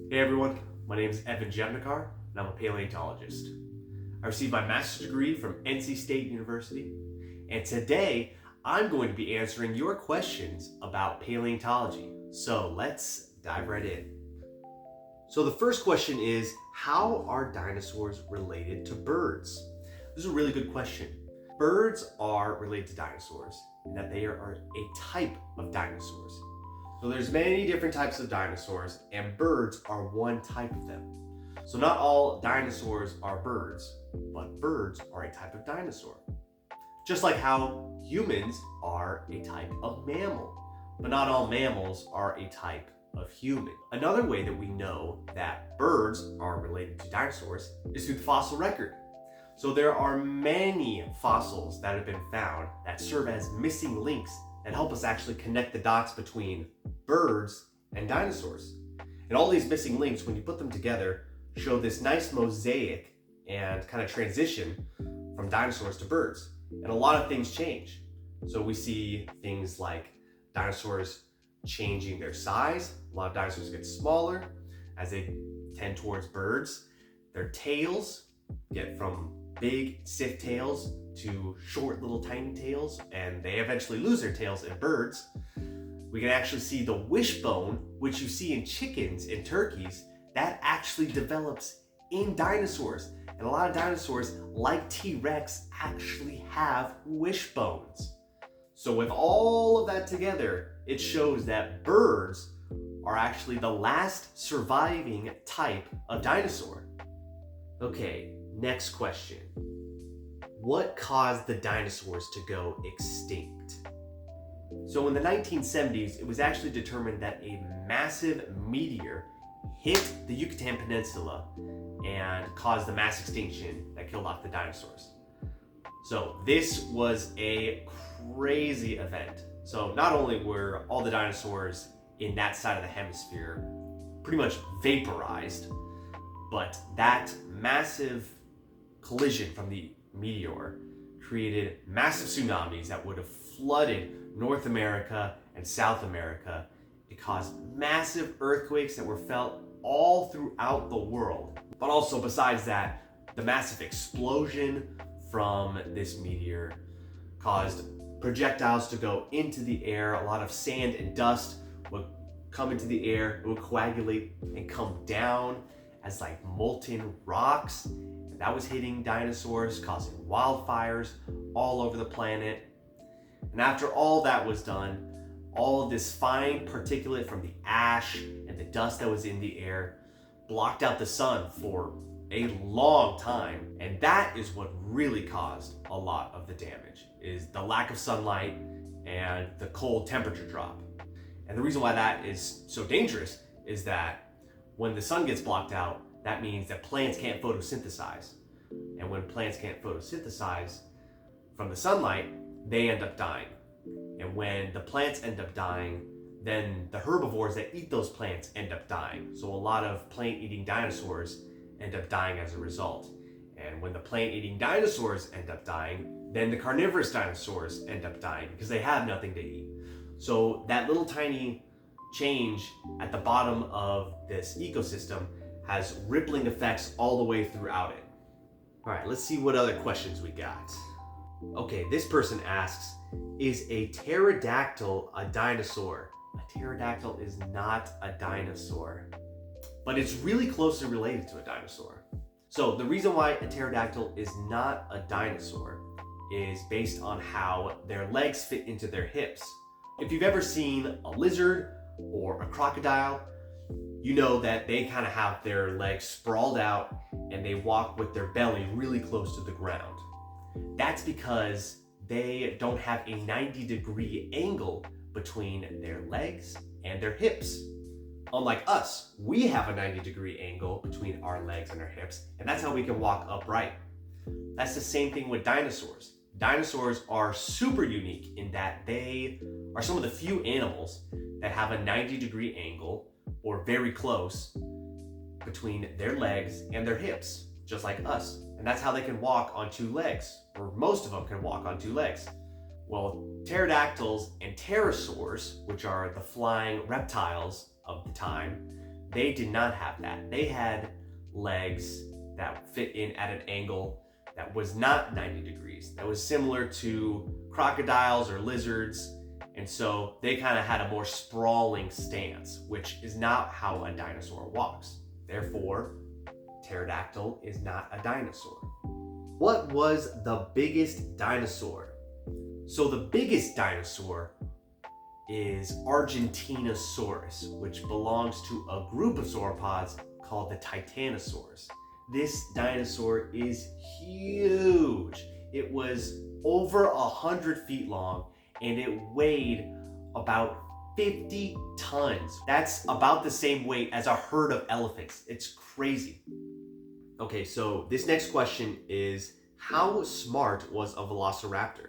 Hey everyone, my name is Evan Jevnikar and I'm a paleontologist. I received my master's degree from NC State University, and today I'm going to be answering your questions about paleontology. So let's dive right in. So the first question is, how are dinosaurs related to birds? This is a really good question. Birds are related to dinosaurs in that they are a type of dinosaurs. So there's many different types of dinosaurs, and birds are one type of them. So not all dinosaurs are birds, but birds are a type of dinosaur. Just like how humans are a type of mammal, but not all mammals are a type of human. Another way that we know that birds are related to dinosaurs is through the fossil record. So there are many fossils that have been found that serve as missing links that help us actually connect the dots between birds and dinosaurs. And all these missing links, when you put them together, show this nice mosaic and kind of transition from dinosaurs to birds. And a lot of things change. So we see things like dinosaurs changing their size. A lot of dinosaurs get smaller as they tend towards birds. Their tails get from big, stiff tails to short, little, tiny tails, and they eventually lose their tails in birds. We can actually see the wishbone, which you see in chickens and turkeys, that actually develops in dinosaurs. And a lot of dinosaurs, like T-Rex, actually have wishbones. So with all of that together, it shows that birds are actually the last surviving type of dinosaur. Okay, next question. What caused the dinosaurs to go extinct? So in the 1970s, it was actually determined that a massive meteor hit the Yucatan Peninsula and caused the mass extinction that killed off the dinosaurs. So this was a crazy event. So not only were all the dinosaurs in that side of the hemisphere pretty much vaporized, but that massive collision from the meteor created massive tsunamis that would have flooded North America and South America. It caused massive earthquakes that were felt all throughout the world. But also, besides that, the massive explosion from this meteor caused projectiles to go into the air. A lot of sand and dust would come into the air, it would coagulate and come down as like molten rocks. And that was hitting dinosaurs, causing wildfires all over the planet. And after all that was done, all of this fine particulate from the ash and the dust that was in the air blocked out the sun for a long time. And that is what really caused a lot of the damage, is the lack of sunlight and the cold temperature drop. And the reason why that is so dangerous is that when the sun gets blocked out, that means that plants can't photosynthesize. And when plants can't photosynthesize from the sunlight, they end up dying. And when the plants end up dying, then the herbivores that eat those plants end up dying. So a lot of plant-eating dinosaurs end up dying as a result. And when the plant-eating dinosaurs end up dying, then the carnivorous dinosaurs end up dying because they have nothing to eat. So that little tiny change at the bottom of this ecosystem has rippling effects all the way throughout it. All right, let's see what other questions we got. Okay, this person asks, is a pterodactyl a dinosaur? A pterodactyl is not a dinosaur, but it's really closely related to a dinosaur. So the reason why a pterodactyl is not a dinosaur is based on how their legs fit into their hips. If you've ever seen a lizard or a crocodile, you know that they kind of have their legs sprawled out and they walk with their belly really close to the ground. That's because they don't have a 90-degree angle between their legs and their hips. Unlike us, we have a 90-degree angle between our legs and our hips, and that's how we can walk upright. That's the same thing with dinosaurs. Dinosaurs are super unique in that they are some of the few animals that have a 90-degree angle, or very close, between their legs and their hips, just like us. And that's how they can walk on two legs, or most of them can walk on two legs. Well, pterodactyls and pterosaurs, which are the flying reptiles of the time, they did not have that. They had legs that fit in at an angle that was not 90 degrees. That was similar to crocodiles or lizards. And so they kind of had a more sprawling stance, which is not how a dinosaur walks. Therefore, pterodactyl is not a dinosaur. What was the biggest dinosaur? So the biggest dinosaur is Argentinosaurus, which belongs to a group of sauropods called the Titanosaurs. This dinosaur is huge. It was over 100 feet long and it weighed about 50 tons. That's about the same weight as a herd of elephants. It's crazy. Okay, so this next question is, how smart was a velociraptor?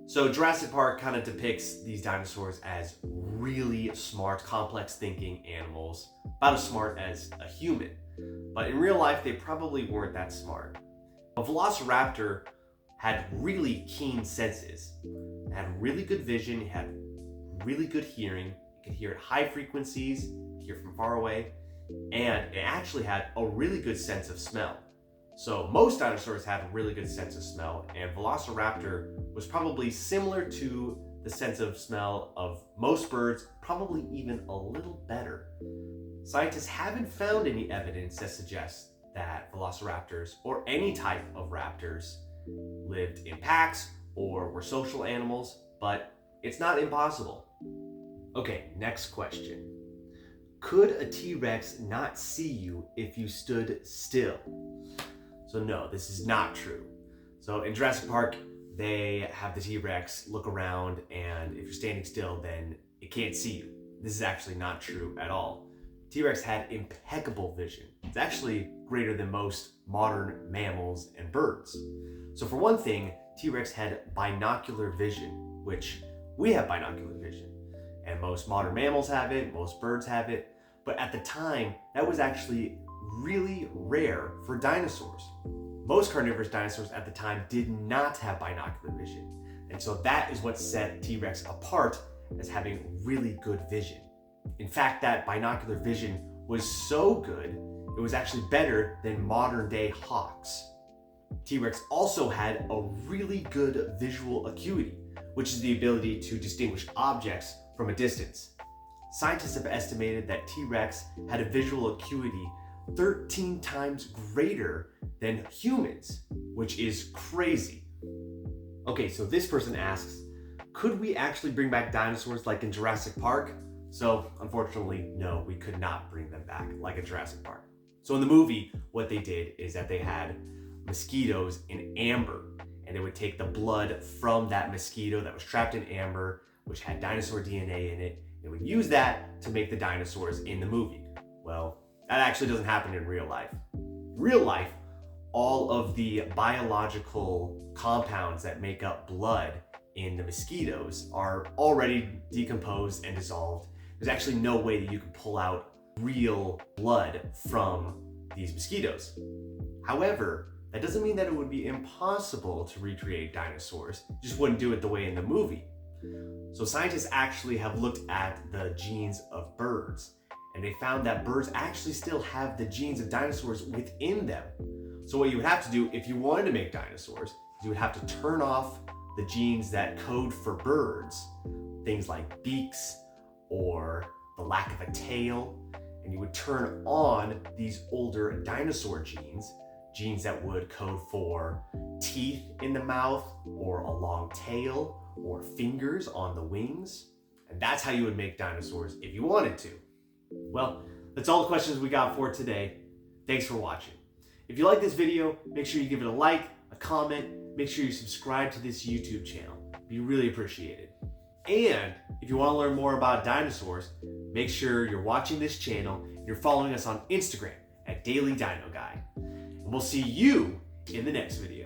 So Jurassic Park kind of depicts these dinosaurs as really smart, complex thinking animals, about as smart as a human. But in real life, they probably weren't that smart. A velociraptor had really keen senses. It had really good vision, it had really good hearing, it could hear at high frequencies, hear from far away, and it actually had a really good sense of smell. So most dinosaurs had a really good sense of smell, and Velociraptor was probably similar to the sense of smell of most birds, probably even a little better. Scientists haven't found any evidence that suggests that velociraptors or any type of raptors lived in packs or were social animals, but it's not impossible. Okay, next question. Could a T-Rex not see you if you stood still? So no, this is not true. So in Jurassic Park, they have the T-Rex look around, and if you're standing still, then it can't see you. This is actually not true at all. T-Rex had impeccable vision. It's actually greater than most modern mammals and birds. So for one thing, T-Rex had binocular vision, which we have binocular vision. And most modern mammals have it, most birds have it. But at the time, that was actually really rare for dinosaurs. Most carnivorous dinosaurs at the time did not have binocular vision. And so that is what set T-Rex apart as having really good vision. In fact, that binocular vision was so good, it was actually better than modern day hawks. T-Rex also had a really good visual acuity, which is the ability to distinguish objects from a distance. Scientists have estimated that T-Rex had a visual acuity 13 times greater than humans, which is crazy. Okay, so this person asks, could we actually bring back dinosaurs like in Jurassic Park? So unfortunately, no, we could not bring them back like in Jurassic Park. So in the movie, what they did is that they had mosquitoes in amber, and they would take the blood from that mosquito that was trapped in amber, which had dinosaur DNA in it. They would use that to make the dinosaurs in the movie. Well, that actually doesn't happen in real life. In real life, all of the biological compounds that make up blood in the mosquitoes are already decomposed and dissolved. There's actually no way that you can pull out real blood from these mosquitoes. However, that doesn't mean that it would be impossible to recreate dinosaurs. You just wouldn't do it the way in the movie. So scientists actually have looked at the genes of birds, and they found that birds actually still have the genes of dinosaurs within them. So what you would have to do if you wanted to make dinosaurs is you would have to turn off the genes that code for birds, things like beaks or the lack of a tail, and you would turn on these older dinosaur genes that would code for teeth in the mouth or a long tail or fingers on the wings. And that's how you would make dinosaurs if you wanted to. Well, that's all the questions we got for today. Thanks for watching. If you like this video, make sure you give it a like, a comment, make sure you subscribe to this YouTube channel. It'd be really appreciated. And if you want to learn more about dinosaurs, make sure you're watching this channel and you're following us on Instagram at Daily Dino Guy. And we'll see you in the next video.